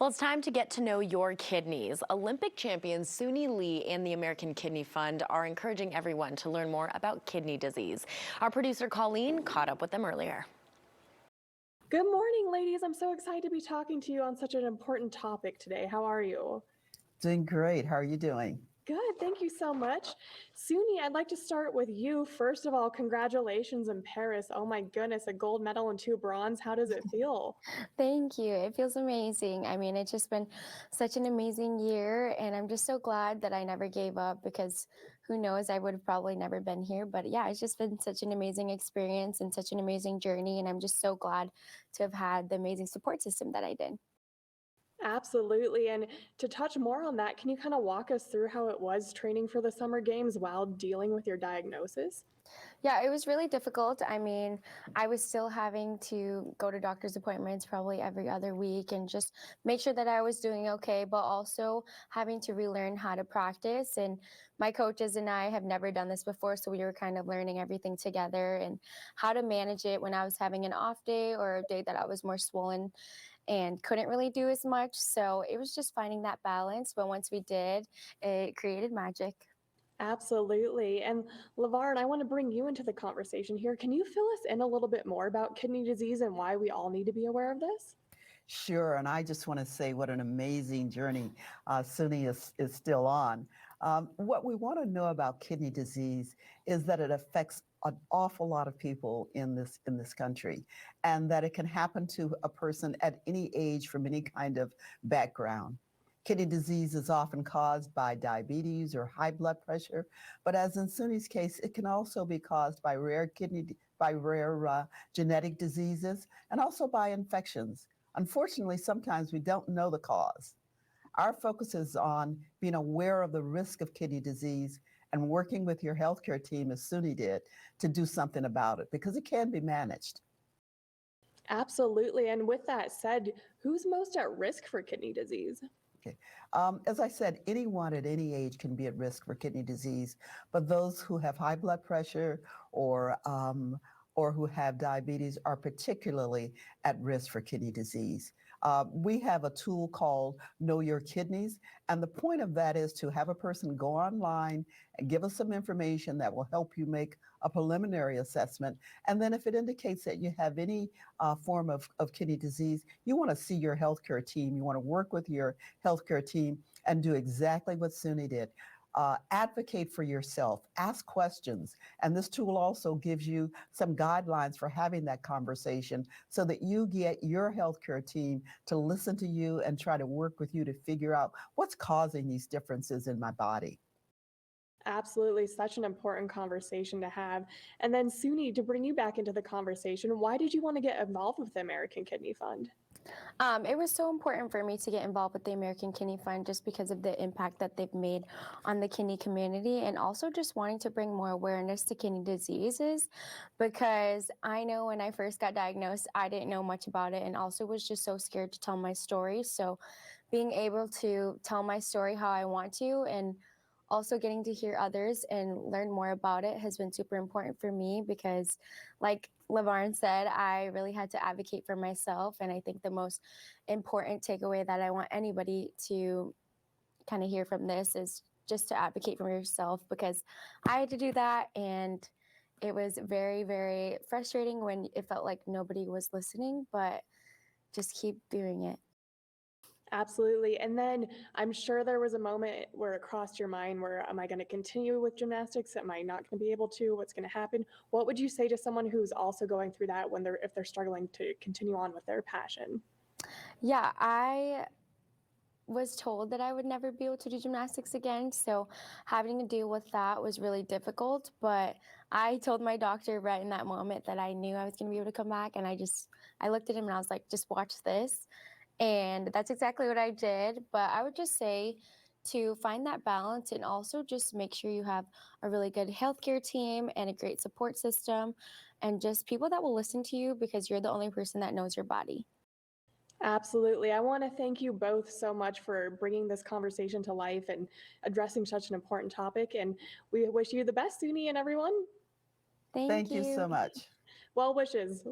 Well, it's time to get to know your kidneys. Olympic champions Suni Lee and the American Kidney Fund are encouraging everyone to learn more about kidney disease. Our producer Colleen caught up with them earlier. Good morning, ladies. I'm so excited to be talking to you on such an important topic today. How are you? Doing great. How are you doing? Good. Thank you so much. Suni, I'd like to start with you. First of all, congratulations in Paris. Oh my goodness, a gold medal and 2 bronze. How does it feel? Thank you. It feels amazing. I mean, it's just been such an amazing year, and I'm just so glad that I never gave up because who knows, I would have probably never been here. But yeah, it's just been such an amazing experience and such an amazing journey, and I'm just so glad to have had the amazing support system that I did. Absolutely. And to touch more on that, can you kind of walk us through how it was training for the Summer Games while dealing with your diagnosis? Yeah, it was really difficult. I mean, I was still having to go to doctor's appointments probably every other week and just make sure that I was doing okay, but also having to relearn how to practice. And my coaches and I have never done this before, so we were kind of learning everything together and how to manage it when I was having an off day or a day that I was more swollen and couldn't really do as much. So it was just finding that balance. But once we did, it created magic. Absolutely. And LeVar, I want to bring you into the conversation here. Can you fill us in a little bit more about kidney disease and why we all need to be aware of this? Sure. And I just want to say what an amazing journey Suni is still on. What we want to know about kidney disease is that it affects an awful lot of people in this country, and that it can happen to a person at any age from any kind of background. Kidney disease is often caused by diabetes or high blood pressure, but as in Suni's case, it can also be caused by rare genetic diseases and also by infections. Unfortunately, sometimes we don't know the cause. Our focus is on being aware of the risk of kidney disease and working with your healthcare team, as Suni did, to do something about it because it can be managed. Absolutely. And with that said, who's most at risk for kidney disease? Okay. As I said, anyone at any age can be at risk for kidney disease, but those who have high blood pressure or who have diabetes are particularly at risk for kidney disease. We have a tool called Know Your Kidneys, and the point of that is to have a person go online and give us some information that will help you make a preliminary assessment. And then if it indicates that you have any form of kidney disease, you want to see your healthcare team. You want to work with your healthcare team and do exactly what Suni did. Advocate for yourself, ask questions, and this tool also gives you some guidelines for having that conversation so that you get your healthcare team to listen to you and try to work with you to figure out what's causing these differences in my body. Absolutely, such an important conversation to have. And then, Suni, to bring you back into the conversation, why did you want to get involved with the American Kidney Fund? It was so important for me to get involved with the American Kidney Fund just because of the impact that they've made on the kidney community and also just wanting to bring more awareness to kidney diseases because I know when I first got diagnosed, I didn't know much about it and also was just so scared to tell my story. So being able to tell my story how I want to and also getting to hear others and learn more about it has been super important for me because like LaVarn said, I really had to advocate for myself. And I think the most important takeaway that I want anybody to kind of hear from this is just to advocate for yourself because I had to do that. And it was very, very frustrating when it felt like nobody was listening, but just keep doing it. Absolutely. And then I'm sure there was a moment where it crossed your mind where am I going to continue with gymnastics? Am I not going to be able to? What's going to happen? What would you say to someone who's also going through that when if they're struggling to continue on with their passion? Yeah, I was told that I would never be able to do gymnastics again. So having to deal with that was really difficult. But I told my doctor right in that moment that I knew I was going to be able to come back. And I looked at him and I was like, just watch this. And that's exactly what I did. But I would just say to find that balance and also just make sure you have a really good healthcare team and a great support system and just people that will listen to you because you're the only person that knows your body. Absolutely. I want to thank you both so much for bringing this conversation to life and addressing such an important topic. And we wish you the best, Suni, and everyone. Thank Thank you you. so much. Well wishes.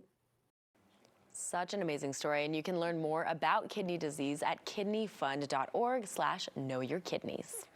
Such an amazing story, and you can learn more about kidney disease at kidneyfund.org/knowyourkidneys.